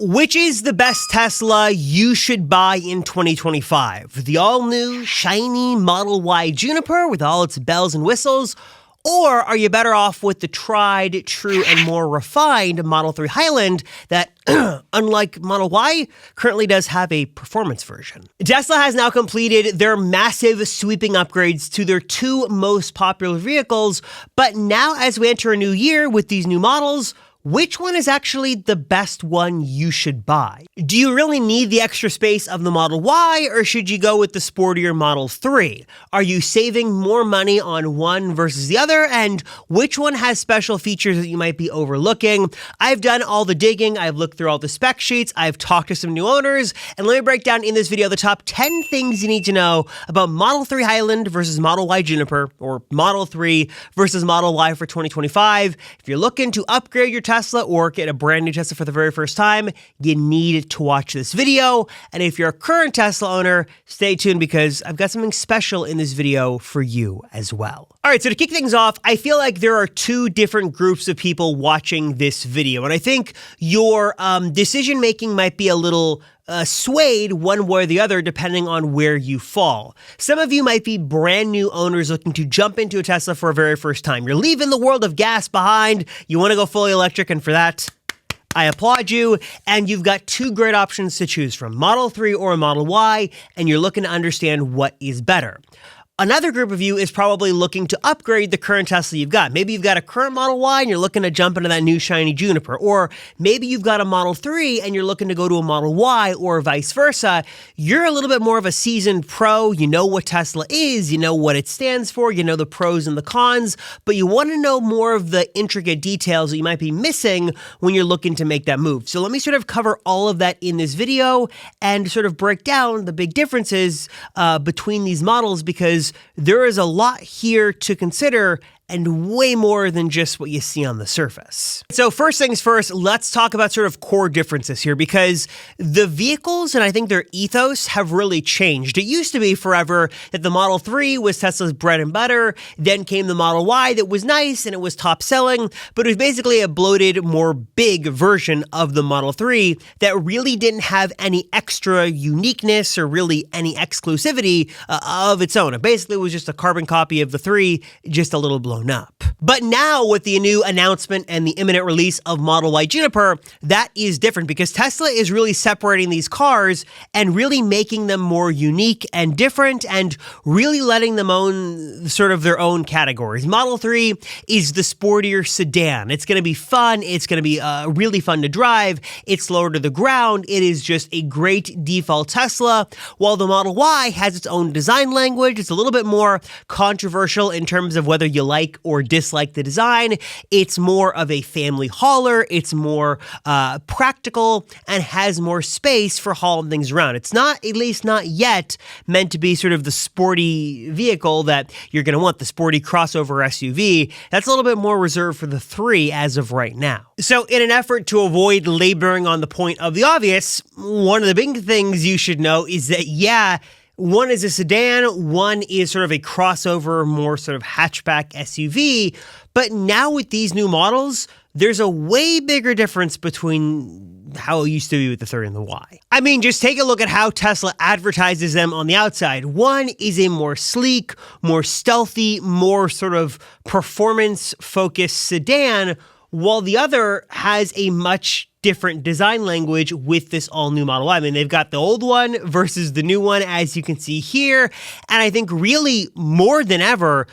Which is the best Tesla you should buy in 2025? The all-new, shiny Model Y Juniper with all its bells and whistles? Or are you better off with the tried, true, and more refined Model 3 Highland that, unlike Model Y, currently does have a performance version? Tesla has now completed their massive sweeping upgrades to their two most popular vehicles, but now as we enter a new year with these new models, which one is actually the best one you should buy? Do you really need the extra space of the Model Y, or should you go with the sportier Model 3? Are you saving more money on one versus the other, and which one has special features that you might be overlooking? I've done all the digging, I've looked through all the spec sheets, I've talked to some new owners, and let me break down in this video the top 10 things you need to know about Model 3 Highland versus Model Y Juniper, or Model 3 versus Model Y for 2025. If you're looking to upgrade your Tesla or get a brand new Tesla for the very first time, you need to watch this video. And if you're a current Tesla owner, stay tuned because I've got something special in this video for you as well. All right, so to kick things off, I feel like there are two different groups of people watching this video. And I think your decision-making might be a little swayed one way or the other depending on where you fall. Some of you might be brand new owners looking to jump into a Tesla for a very first time. You're leaving the world of gas behind. You want to go fully electric, and for that, I applaud you, and you've got two great options to choose from, Model 3 or Model Y, and you're looking to understand what is better. Another group of you is probably looking to upgrade the current Tesla you've got. Maybe you've got a current Model Y and you're looking to jump into that new shiny Juniper. Or maybe you've got a Model 3 and you're looking to go to a Model Y, or vice versa. You're a little bit more of a seasoned pro. You know what Tesla is, you know what it stands for, you know the pros and the cons, but you want to know more of the intricate details that you might be missing when you're looking to make that move. So let me sort of cover all of that in this video and sort of break down the big differences between these models, because there is a lot here to consider and way more than just what you see on the surface. So first things first, let's talk about sort of core differences here, because the vehicles and I think their ethos have really changed. It used to be forever that the Model 3 was Tesla's bread and butter, then came the Model Y that was nice and it was top selling, but it was basically a bloated, more big version of the Model 3 that really didn't have any extra uniqueness or really any exclusivity of its own. It basically was just a carbon copy of the 3, just a little blown up. But now with the new announcement and the imminent release of Model Y Juniper, that is different because Tesla is really separating these cars and really making them more unique and different and really letting them own sort of their own categories. Model 3 is the sportier sedan. It's going to be fun. It's going to be really fun to drive. It's lower to the ground. It is just a great default Tesla, while the Model Y has its own design language. It's a little bit more controversial in terms of whether you like or dislike the design. It's more of a family hauler. It's more practical and has more space for hauling things around. It's not, at least not yet, meant to be sort of the sporty vehicle that you're going to want, the sporty crossover SUV. That's a little bit more reserved for the 3 as of right now. So in an effort to avoid laboring on the point of the obvious, one of the big things you should know is that, yeah, one is a sedan, one is sort of a crossover, more sort of hatchback SUV. But now with these new models, there's a way bigger difference between how it used to be with the 3 and the Y. I mean, just take a look at how Tesla advertises them on the outside. One is a more sleek, more stealthy, more sort of performance-focused sedan, while the other has a much different design language with this all-new Model Y. I mean, they've got the old one versus the new one, as you can see here. And I think really more than ever,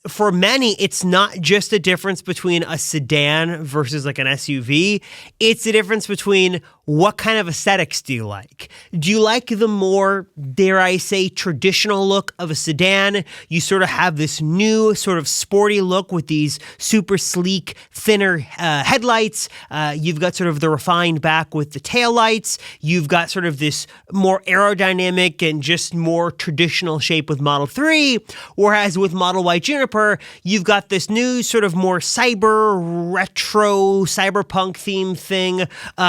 for many, it's not just a difference between a sedan versus like an SUV. It's the difference between what kind of aesthetics do you like? Do you like the more, dare I say, traditional look of a sedan? You sort of have this new sort of sporty look with these super sleek, thinner headlights. You've got sort of the refined back with the taillights. You've got sort of this more aerodynamic and just more traditional shape with Model 3. Whereas with Model Y Juniper, you've got this new sort of more cyberpunk theme thing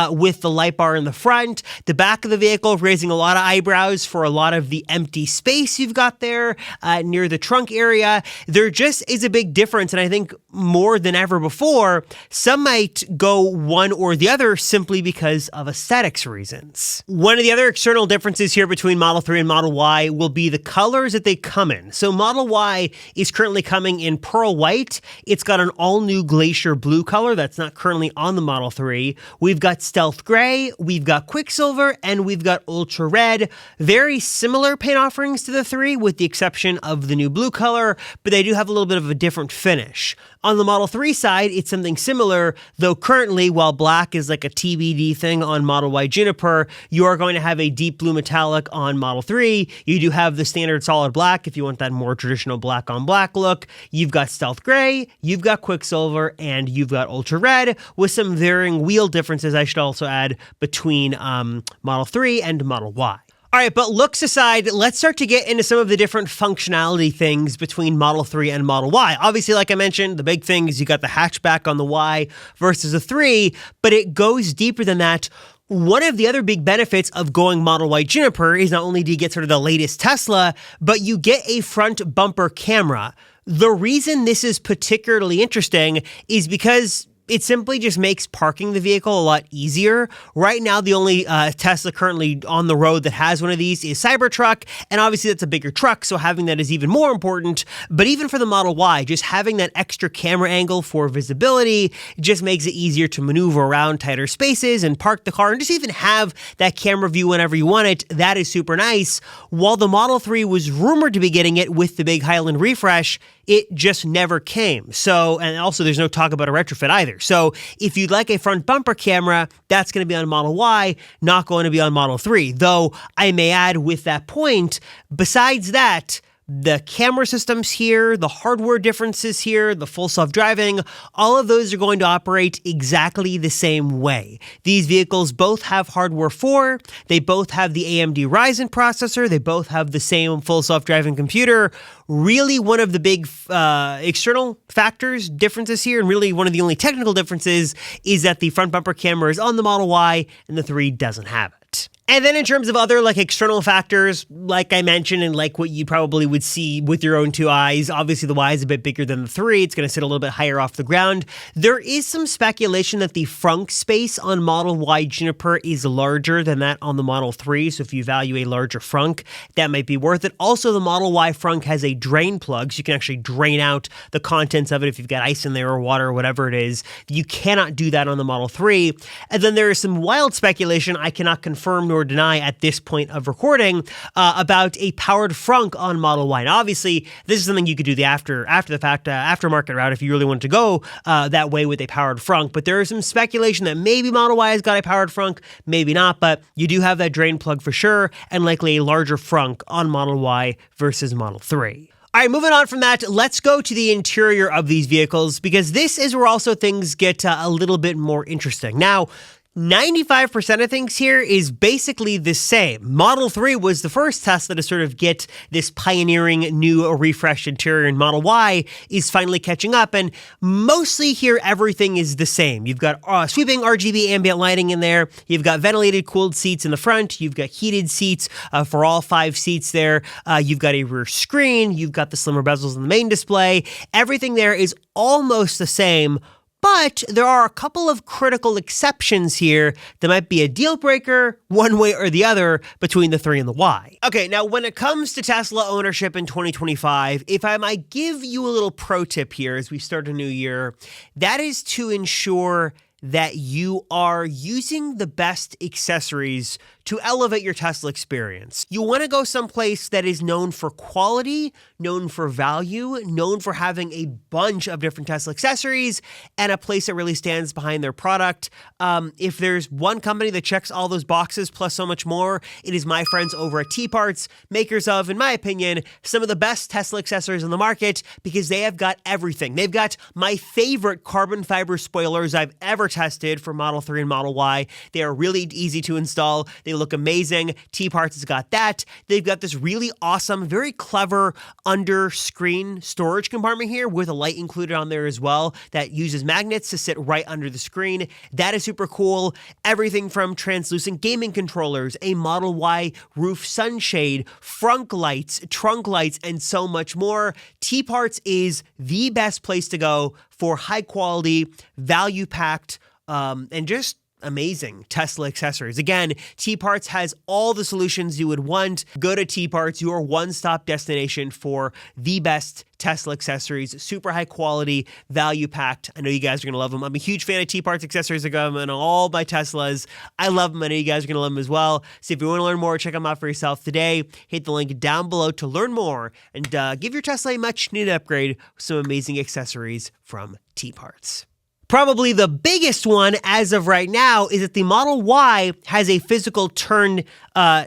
with the light bar in the front. The back of the vehicle raising a lot of eyebrows for a lot of the empty space you've got there near the trunk area. There just is a big difference, and I think more than ever before, some might go one or the other simply because of aesthetics reasons. One of the other external differences here between Model 3 and Model Y will be the colors that they come in. So Model Y is currently coming in pearl white. It's got an all-new glacier blue color that's not currently on the Model 3. We've got stealth gray, we've got quicksilver, and we've got ultra red. Very similar paint offerings to the 3 with the exception of the new blue color, but they do have a little bit of a different finish. On the Model 3 side, it's something similar, though currently, while black is like a TBD thing on Model Y Juniper, you are going to have a deep blue metallic on Model 3. You do have the standard solid black if you want that more traditional black on black look. You've got stealth gray, you've got quicksilver, and you've got ultra red, with some varying wheel differences, I should also add, between Model 3 and Model Y. All right, but looks aside, let's start to get into some of the different functionality things between Model 3 and Model Y. Obviously, like I mentioned, the big thing is you got the hatchback on the Y versus the 3, but it goes deeper than that. One of the other big benefits of going Model Y Juniper is not only do you get sort of the latest Tesla, but you get a front bumper camera. The reason this is particularly interesting is because it simply just makes parking the vehicle a lot easier. Right now, the only Tesla currently on the road that has one of these is Cybertruck, and obviously that's a bigger truck, so having that is even more important. But even for the Model Y, just having that extra camera angle for visibility just makes it easier to maneuver around tighter spaces and park the car and just even have that camera view whenever you want it. That is super nice. While the Model 3 was rumored to be getting it with the big Highland refresh, it just never came. So, and also there's no talk about a retrofit either. So if you'd like a front bumper camera, that's going to be on Model Y, not going to be on Model 3. Though I may add with that point, besides that, the camera systems here, the hardware differences here, the full self-driving, all of those are going to operate exactly the same way. These vehicles both have hardware 4, they both have the AMD Ryzen processor, they both have the same full self-driving computer. Really one of the big external factors, differences here, and really one of the only technical differences is that the front bumper camera is on the Model Y and the 3 doesn't have it. And then in terms of other like external factors, like I mentioned, and like what you probably would see with your own two eyes, obviously the Y is a bit bigger than the 3. It's going to sit a little bit higher off the ground. There is some speculation that the frunk space on Model Y Juniper is larger than that on the Model 3. So if you value a larger frunk, that might be worth it. Also, the Model Y frunk has a drain plug, so you can actually drain out the contents of it if you've got ice in there or water or whatever it is. You cannot do that on the Model 3. And then there is some wild speculation I cannot confirm nor deny at this point of recording about a powered frunk on Model Y. Now, obviously, this is something you could do the after the fact aftermarket route if you really wanted to go that way with a powered frunk. But there is some speculation that maybe Model Y has got a powered frunk, maybe not. But you do have that drain plug for sure, and likely a larger frunk on Model Y versus Model 3. All right, moving on from that, let's go to the interior of these vehicles, because this is where also things get a little bit more interesting. Now, 95% of things here is basically the same. Model 3 was the first Tesla to sort of get this pioneering new refreshed interior, and Model Y is finally catching up, and mostly here everything is the same. You've got sweeping RGB ambient lighting in there, you've got ventilated cooled seats in the front, you've got heated seats for all 5 seats there, you've got a rear screen, you've got the slimmer bezels in the main display. Everything there is almost the same. But there are a couple of critical exceptions here that might be a deal breaker one way or the other between the 3 and the Y. Okay, now when it comes to Tesla ownership in 2025, if I might give you a little pro tip here as we start a new year, that is to ensure that you are using the best accessories to elevate your Tesla experience. You want to go someplace that is known for quality, known for value, known for having a bunch of different Tesla accessories, and a place that really stands behind their product. If there's one company that checks all those boxes plus so much more, it is my friends over at T-Parts, makers of, in my opinion, some of the best Tesla accessories on the market, because they have got everything. They've got my favorite carbon fiber spoilers I've ever tested for Model 3 and Model Y. They are really easy to install. They look amazing. T-Parts has got that. They've got this really awesome, very clever under-screen storage compartment here with a light included on there as well that uses magnets to sit right under the screen. That is super cool. Everything from translucent gaming controllers, a Model Y roof sunshade, front lights, trunk lights, and so much more. T-Parts is the best place to go for high quality, value packed, and just amazing Tesla accessories. Again, T-Parts has all the solutions you would want. Go to T-Parts, your one-stop destination for the best Tesla accessories. Super high quality, value packed. I know you guys are going to love them. I'm a huge fan of T-Parts accessories that go on all my Teslas. I love them. I know you guys are going to love them as well. So if you want to learn more, check them out for yourself today. Hit the link down below to learn more and give your Tesla a much needed upgrade with some amazing accessories from T-Parts. Probably the biggest one as of right now is that the Model Y has a physical turn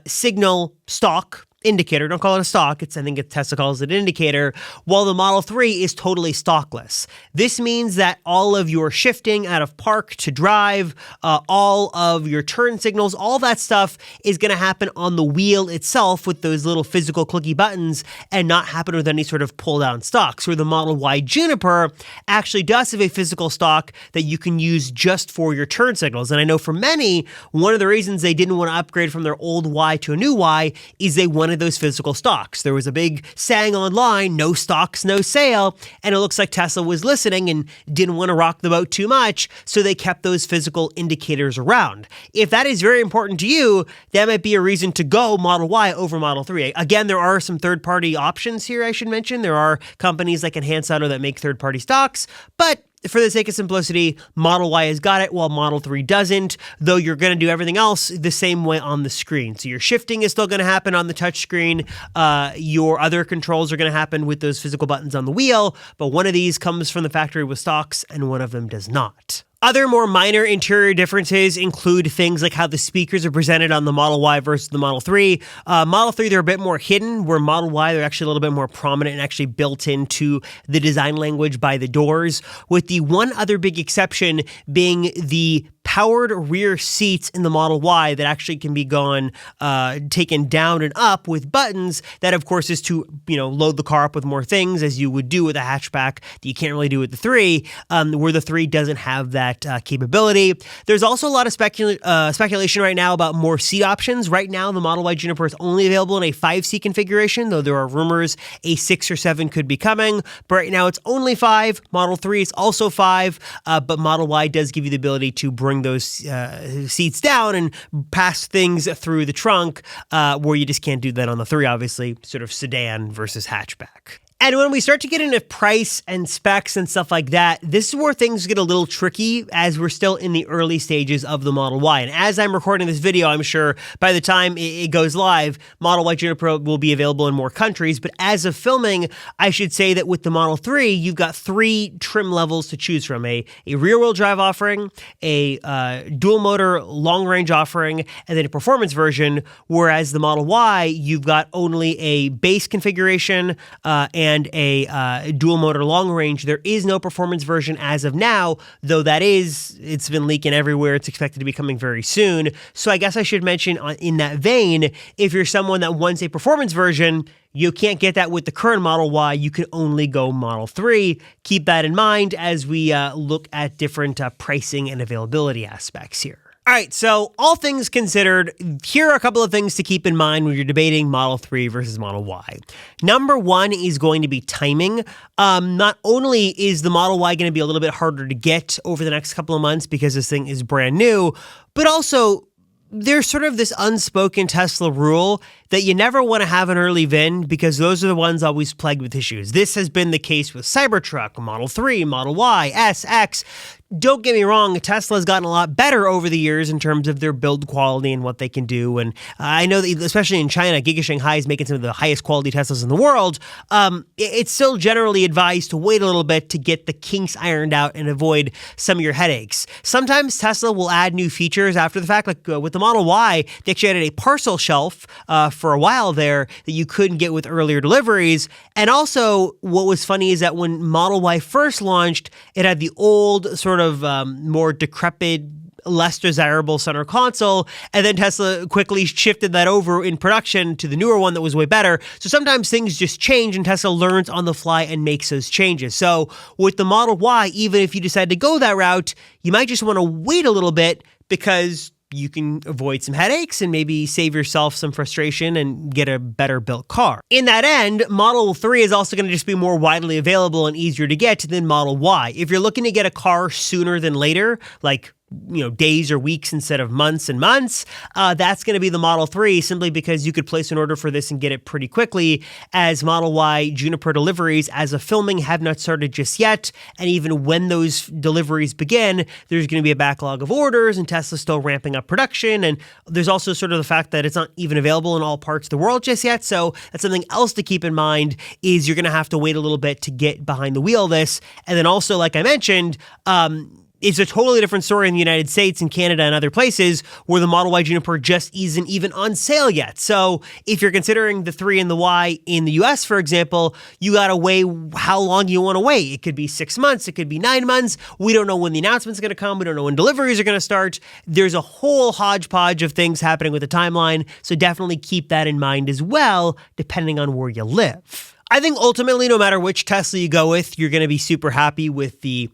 signal stalk indicator. Don't call it a stalk. I think Tesla calls it an indicator, while the Model 3 is totally stalkless. This means that all of your shifting out of park to drive, all of your turn signals, all that stuff is going to happen on the wheel itself with those little physical clicky buttons and not happen with any sort of pull-down stalks, where the Model Y Juniper actually does have a physical stalk that you can use just for your turn signals. And I know for many, one of the reasons they didn't want to upgrade from their old Y to a new Y is they wanted those physical stocks. There was a big saying online, no stocks, no sale, and it looks like Tesla was listening and didn't want to rock the boat too much, so they kept those physical indicators around. If that is very important to you, that might be a reason to go Model Y over Model 3. Again, there are some third-party options here I should mention. There are companies like Enhanced Auto that make third-party stocks, but for the sake of simplicity, Model Y has got it while Model 3 doesn't, though you're going to do everything else the same way on the screen. So your shifting is still going to happen on the touch screen. Your other controls are going to happen with those physical buttons on the wheel, but one of these comes from the factory with stocks and one of them does not. Other more minor interior differences include things like how the speakers are presented on the Model Y versus the Model 3. Model 3, they're a bit more hidden, where Model Y, they're actually a little bit more prominent and actually built into the design language by the doors, with the one other big exception being the powered rear seats in the Model Y that actually can be taken down and up with buttons. That, of course, is to load the car up with more things, as you would do with a hatchback that you can't really do with the 3, where the 3 doesn't have that capability. There's also a lot of speculation right now about more seat options. Right now, the Model Y Juniper is only available in a 5-seat configuration, though there are rumors a 6 or 7 could be coming. But right now, it's only 5. Model 3 is also 5, but Model Y does give you the ability to bring those seats down and pass things through the trunk, where you just can't do that on the 3, obviously, sort of sedan versus hatchback. And when we start to get into price and specs and stuff like that, this is where things get a little tricky, as we're still in the early stages of the Model Y. And as I'm recording this video, I'm sure by the time it goes live, Model Y Juniper will be available in more countries. But as of filming, I should say that with the Model 3, you've got 3 trim levels to choose from. A rear-wheel drive offering, a dual-motor long-range offering, and then a performance version, whereas the Model Y, you've got only a base configuration and a dual motor long range. There is no performance version as of now, though it's been leaking everywhere. It's expected to be coming very soon. So I guess I should mention in that vein, if you're someone that wants a performance version, you can't get that with the current Model Y. You can only go Model 3. Keep that in mind as we look at different pricing and availability aspects here. All right, so all things considered, here are a couple of things to keep in mind when you're debating Model 3 versus Model Y. Number one is going to be timing. Not only is the Model Y going to be a little bit harder to get over the next couple of months because this thing is brand new, but also there's sort of this unspoken Tesla rule that you never want to have an early VIN, because those are the ones always plagued with issues. This has been the case with Cybertruck, Model 3, Model Y, S, X. Don't get me wrong, Tesla's gotten a lot better over the years in terms of their build quality and what they can do. And I know that especially in China, Giga Shanghai is making some of the highest quality Teslas in the world. It's still generally advised to wait a little bit to get the kinks ironed out and avoid some of your headaches. Sometimes Tesla will add new features after the fact, like with the Model Y, they actually added a parcel shelf for a while there that you couldn't get with earlier deliveries. And also, what was funny is that when Model Y first launched, it had the old sort of more decrepit, less desirable center console, and then Tesla quickly shifted that over in production to the newer one that was way better. So sometimes things just change and Tesla learns on the fly and makes those changes. So with the Model Y, even if you decide to go that route, you might just want to wait a little bit because you can avoid some headaches and maybe save yourself some frustration and get a better built car. In that end, Model 3 is also going to just be more widely available and easier to get than Model Y. If you're looking to get a car sooner than later, like days or weeks instead of months and months, that's going to be the Model 3 simply because you could place an order for this and get it pretty quickly, as Model Y Juniper deliveries as of filming have not started just yet. And even when those deliveries begin, there's going to be a backlog of orders and Tesla's still ramping up production. And there's also sort of the fact that it's not even available in all parts of the world just yet. So that's something else to keep in mind, is you're going to have to wait a little bit to get behind the wheel of this. And then also, like I mentioned, it's a totally different story in the United States and Canada and other places where the Model Y Juniper just isn't even on sale yet. So if you're considering the 3 and the Y in the US, for example, you got to weigh how long you want to wait. It could be 6 months. It could be 9 months. We don't know when the announcement's going to come. We don't know when deliveries are going to start. There's a whole hodgepodge of things happening with the timeline. So definitely keep that in mind as well, depending on where you live. I think ultimately, no matter which Tesla you go with, you're going to be super happy with the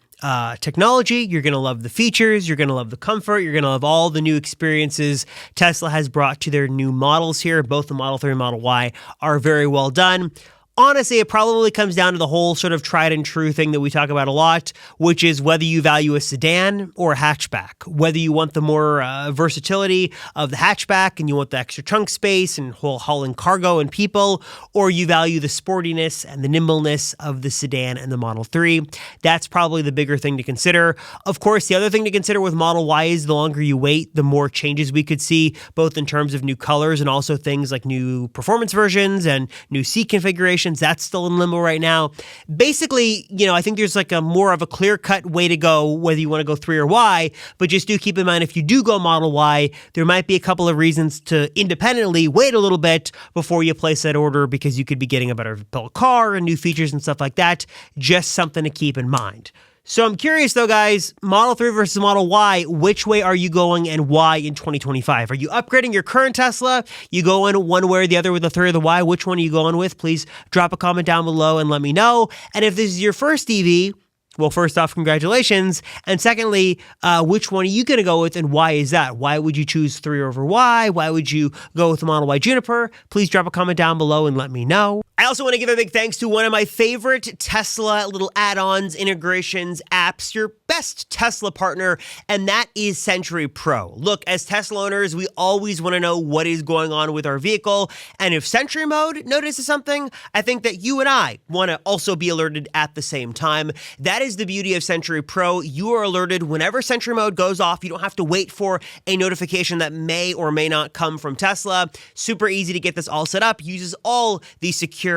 technology. You're going to love the features. You're going to love the comfort. You're going to love all the new experiences Tesla has brought to their new models here. Both the Model 3 and Model Y are very well done. Honestly, it probably comes down to the whole sort of tried and true thing that we talk about a lot, which is whether you value a sedan or a hatchback, whether you want the more versatility of the hatchback and you want the extra trunk space and hauling cargo and people, or you value the sportiness and the nimbleness of the sedan and the Model 3. That's probably the bigger thing to consider. Of course, the other thing to consider with Model Y is the longer you wait, the more changes we could see, both in terms of new colors and also things like new performance versions and new seat configurations. That's still in limbo right now. Basically, I think there's like a more of a clear-cut way to go, whether you want to go 3 or Y, but just do keep in mind, if you do go Model Y, there might be a couple of reasons to independently wait a little bit before you place that order, because you could be getting a better built car and new features and stuff like that. Just something to keep in mind. So I'm curious though, guys, Model 3 versus Model Y, which way are you going and why in 2025? Are you upgrading your current Tesla? You going one way or the other with the 3 or the Y? Which one are you going with? Please drop a comment down below and let me know. And if this is your first EV, well, first off, congratulations. And secondly, which one are you going to go with and why is that? Why would you choose 3 over Y? Why would you go with the Model Y Juniper? Please drop a comment down below and let me know. I also want to give a big thanks to one of my favorite Tesla little add-ons, integrations, apps, your best Tesla partner, and that is Century Pro. Look, as Tesla owners, we always want to know what is going on with our vehicle, and if Century Mode notices something, I think that you and I want to also be alerted at the same time. That is the beauty of Century Pro. You are alerted whenever Century Mode goes off. You don't have to wait for a notification that may or may not come from Tesla. Super easy to get this all set up. Uses all the secure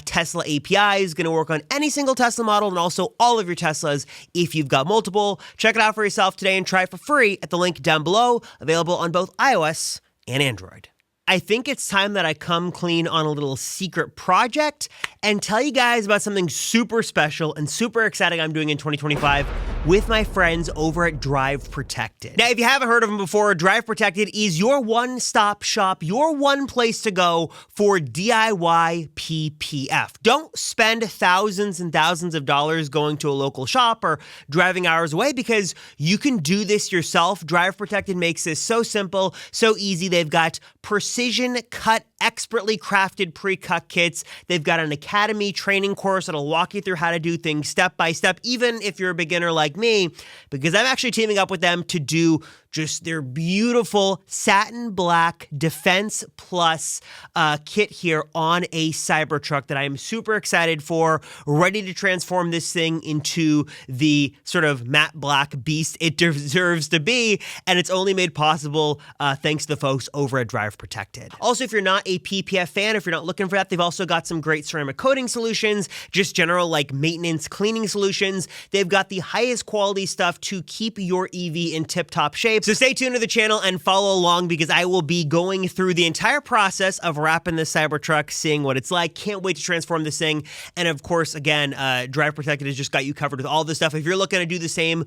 Tesla APIs. Going to work on any single Tesla model and also all of your Teslas if you've got multiple. Check it out for yourself today and try it for free at the link down below. Available on both iOS and Android. I think it's time that I come clean on a little secret project and tell you guys about something super special and super exciting I'm doing in 2025 with my friends over at Drive Protected. Now, if you haven't heard of them before, Drive Protected is your one-stop shop, your one place to go for DIY PPF. Don't spend thousands and thousands of dollars going to a local shop or driving hours away, because you can do this yourself. Drive Protected makes this so simple, so easy. They've got precision cut, expertly crafted pre-cut kits. They've got an academy training course that'll walk you through how to do things step by step, even if you're a beginner like me, because I'm actually teaming up with them to do just their beautiful satin black Defense Plus kit here on a Cybertruck that I am super excited for, ready to transform this thing into the sort of matte black beast it deserves to be, and it's only made possible thanks to the folks over at Drive Protected. Also, if you're not a PPF fan, if you're not looking for that, they've also got some great ceramic coating solutions, just general like maintenance cleaning solutions. They've got the highest quality stuff to keep your EV in tip-top shape. So stay tuned to the channel and follow along because I will be going through the entire process of wrapping this Cybertruck, seeing what it's like. Can't wait to transform this thing. And of course, again, Drive Protected has just got you covered with all this stuff. If you're looking to do the same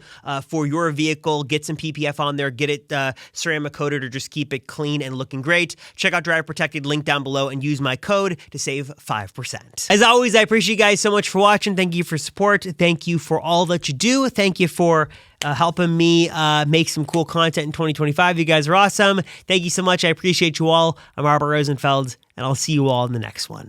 for your vehicle, get some PPF on there, get it ceramic coated, or just keep it clean and looking great, check out Drive Protected, link down below, and use my code to save 5%. As always, I appreciate you guys so much for watching. Thank you for support. Thank you for all that you do. Thank you for helping me make some cool content in 2025. You guys are awesome. Thank you so much. I appreciate you all. I'm Robert Rosenfeld, and I'll see you all in the next one.